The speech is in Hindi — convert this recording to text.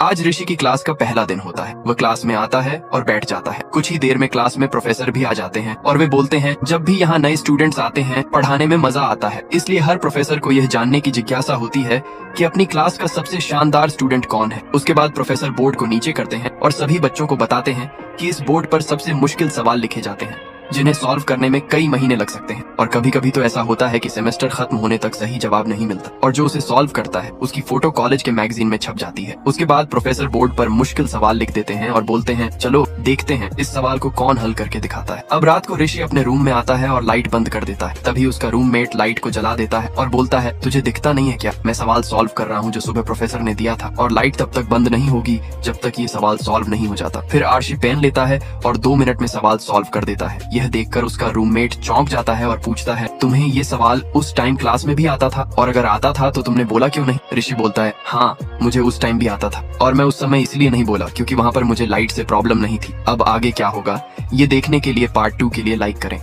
आज ऋषि की क्लास का पहला दिन होता है। वह क्लास में आता है और बैठ जाता है। कुछ ही देर में क्लास में प्रोफेसर भी आ जाते हैं और वे बोलते हैं जब भी यहाँ नए स्टूडेंट्स आते हैं पढ़ाने में मजा आता है, इसलिए हर प्रोफेसर को यह जानने की जिज्ञासा होती है कि अपनी क्लास का सबसे शानदार स्टूडेंट कौन है। उसके बाद प्रोफेसर बोर्ड को नीचे करते हैं और सभी बच्चों को बताते हैं कि इस बोर्ड पर सबसे मुश्किल सवाल लिखे जाते हैं जिन्हें सॉल्व करने में कई महीने लग सकते हैं। और कभी कभी तो ऐसा होता है कि सेमेस्टर खत्म होने तक सही जवाब नहीं मिलता और जो उसे सॉल्व करता है उसकी फोटो कॉलेज के मैगजीन में छप जाती है। उसके बाद प्रोफेसर बोर्ड पर मुश्किल सवाल लिख देते हैं और बोलते हैं चलो देखते हैं इस सवाल को कौन हल करके दिखाता है। अब रात को ऋषि अपने रूम में आता है और लाइट बंद कर देता है। तभी उसका रूममेट लाइट को जला देता है और बोलता है तुझे दिखता नहीं है क्या, मैं सवाल सॉल्व कर रहा हूँ जो सुबह प्रोफेसर ने दिया था और लाइट तब तक बंद नहीं होगी जब तक ये सवाल सॉल्व नहीं हो जाता। फिर आर्शी पेन लेता है और 2 मिनट में सवाल सॉल्व कर देता है। यह देखकर उसका रूममेट चौंक जाता है और पूछता है तुम्हें ये सवाल उस टाइम क्लास में भी आता था, और अगर आता था तो तुमने बोला क्यों नहीं? ऋषि बोलता है हाँ मुझे उस टाइम भी आता था और मैं उस समय इसलिए नहीं बोला क्योंकि वहाँ पर मुझे लाइट से प्रॉब्लम नहीं थी। अब आगे क्या होगा ये देखने के लिए पार्ट 2 के लिए लाइक करें।